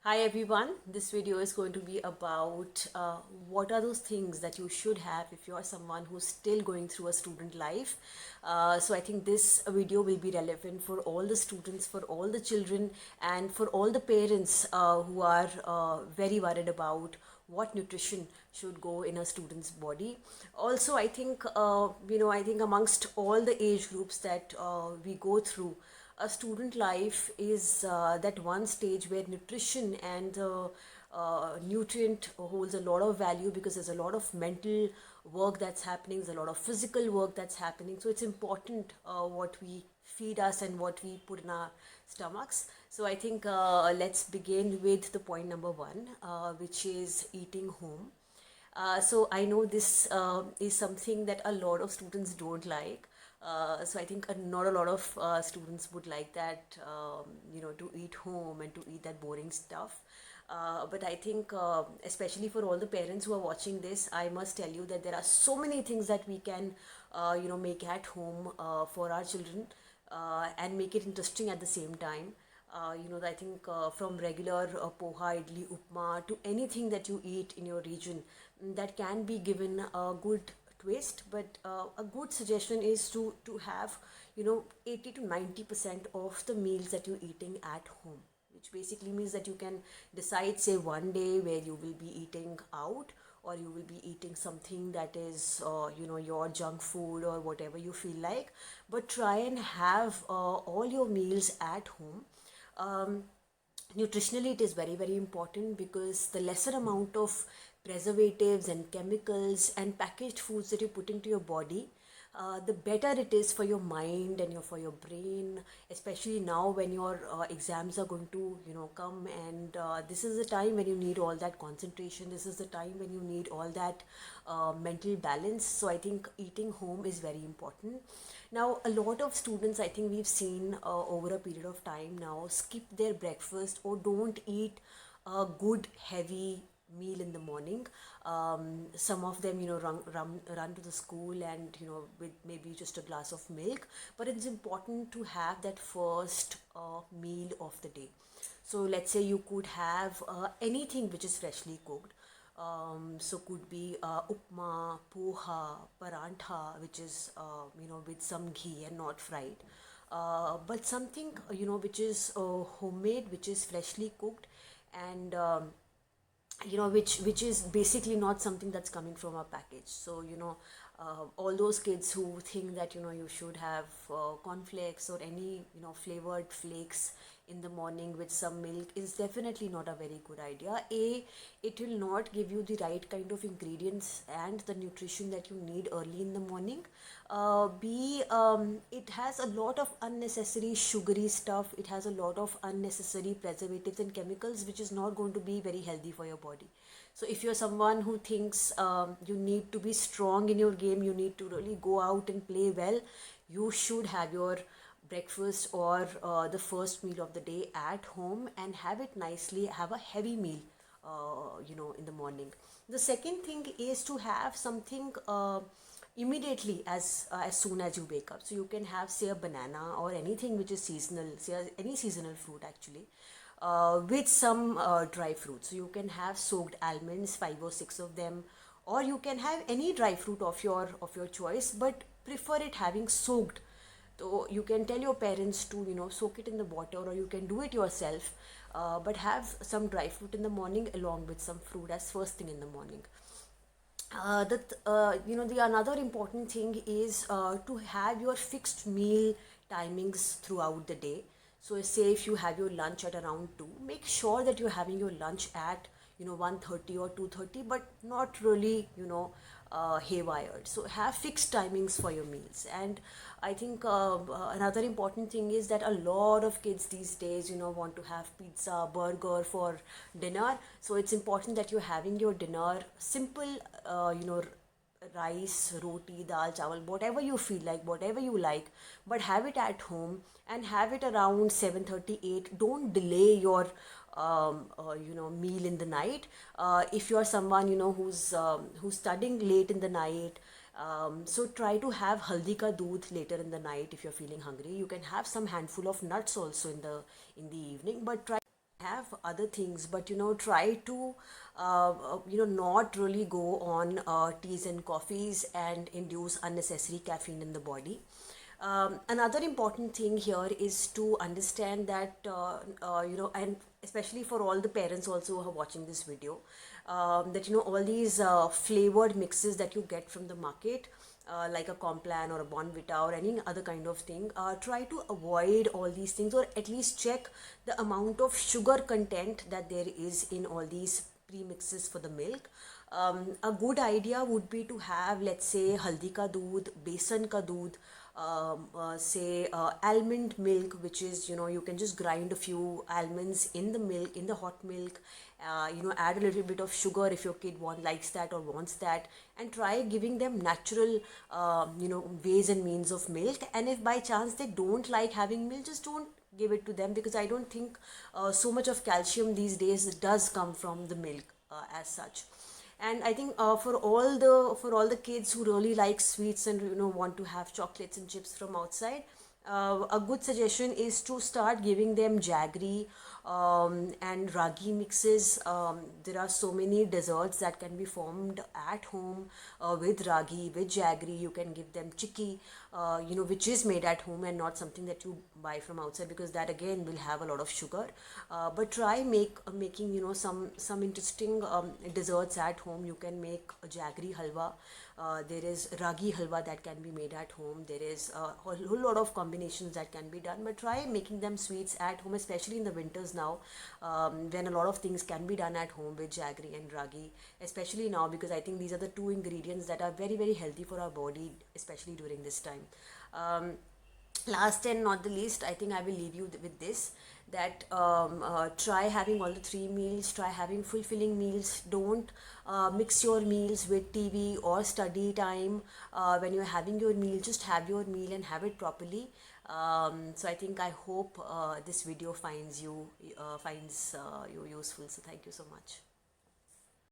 Hi everyone, this video is going to be about what are those things that you should have if you are someone who's still going through a student life. So I think this video will be relevant for all the students, for all the children, and for all the parents who are very worried about what nutrition should go in a student's body. Also, I think I think amongst all the age groups that we go through, a student life is that one stage where nutrition and nutrient holds a lot of value, because there's a lot of mental work that's happening, there's a lot of physical work that's happening. So it's important what we feed us and what we put in our stomachs. So I think let's begin with the point number one, which is eating home. So I know this is something that a lot of students don't like. So I think not a lot of students would like that, to eat home and to eat that boring stuff. But I think, especially for all the parents who are watching this, I must tell you that there are so many things that we can, make at home for our children, and make it interesting at the same time. I think from regular poha, idli, upma to anything that you eat in your region, that can be given a good twist. But a good suggestion is to have 80 to 90% of the meals that you're eating at home, which basically means that you can decide, say, one day where you will be eating out, or you will be eating something that is your junk food or whatever you feel like. But try and have all your meals at home. um, Nutritionally, it is very very important, because the lesser amount of preservatives and chemicals and packaged foods that you put into your body, the better it is for your mind and for your brain, especially now when your exams are going to come. And this is the time when you need all that concentration, this is the time when you need all that mental balance. So I think eating home is very important. Now, a lot of students, I think we've seen over a period of time now, skip their breakfast or don't eat a good heavy meal in the morning. Some of them, run to the school and, with maybe just a glass of milk. But it's important to have that first meal of the day. So let's say you could have anything which is freshly cooked. So could be upma, poha, parantha, which is with some ghee and not fried. But something which is homemade, which is freshly cooked, and which is basically not something that's coming from a package. So all those kids who think that you should have cornflakes or any flavored flakes in the morning with some milk is definitely not a very good idea. It will not give you the right kind of ingredients and the nutrition that you need early in the morning. B It has a lot of unnecessary sugary stuff, it has a lot of unnecessary preservatives and chemicals, which is not going to be very healthy for your body. So if you're someone who thinks you need to be strong in your game, you need to really go out and play well, you should have your breakfast or the first meal of the day at home and have it nicely, have a heavy meal in the morning. The second thing is to have something immediately, as soon as you wake up. So you can have, say, a banana or anything which is seasonal, say any seasonal fruit actually, with some dry fruits. So you can have soaked almonds, 5 or 6 of them, or you can have any dry fruit of your choice, but prefer it having soaked. So you can tell your parents to soak it in the water, or you can do it yourself. But have some dry fruit in the morning along with some fruit as first thing in the morning. The another important thing is to have your fixed meal timings throughout the day. So say if you have your lunch at around 2, make sure that you're having your lunch at 1:30 or 2:30, but not really haywired. So have fixed timings for your meals. And I think another important thing is that a lot of kids these days want to have pizza, burger for dinner. So it's important that you're having your dinner simple, rice, roti, dal, chawal, whatever you feel like, whatever you like, but have it at home and have it around 7:38. Don't delay your meal in the night. If you are someone who's studying late in the night, so try to have haldi ka doodh later in the night. If you're feeling hungry, you can have some handful of nuts also in the evening, but try have other things, but try to not really go on teas and coffees and induce unnecessary caffeine in the body. Another important thing here is to understand that and especially for all the parents also who are watching this video, that all these flavored mixes that you get from the market, like a Complan or a Bonvita or any other kind of thing, try to avoid all these things, or at least check the amount of sugar content that there is in all these premixes for the milk. A good idea would be to have, let's say, haldi ka doodh, besan ka doodh, say almond milk, which is, you can just grind a few almonds in the milk, in the hot milk, add a little bit of sugar if your kid likes that or wants that, and try giving them natural ways and means of milk. And if by chance they don't like having milk, just don't give it to them, because I don't think so much of calcium these days does come from the milk as such. And I think for all the kids who really like sweets and want to have chocolates and chips from outside, a good suggestion is to start giving them jaggery and ragi mixes. There are so many desserts that can be formed at home with ragi, with jaggery. You can give them chikki, which is made at home and not something that you buy from outside, because that again will have a lot of sugar. But try making some interesting desserts at home. You can make a jaggery halwa. There is ragi halwa that can be made at home. There is a whole lot of combinations that can be done, but try making them sweets at home, especially in the winters now, when a lot of things can be done at home with jaggery and ragi, especially now, because I think these are the two ingredients that are very, very healthy for our body, especially during this time. Last and not the least, I think I will leave you with this, that try having all the three meals, try having fulfilling meals. Don't mix your meals with TV or study time. When you're having your meal, just have your meal and have it properly. So I think, I hope this video finds you useful. So thank you so much.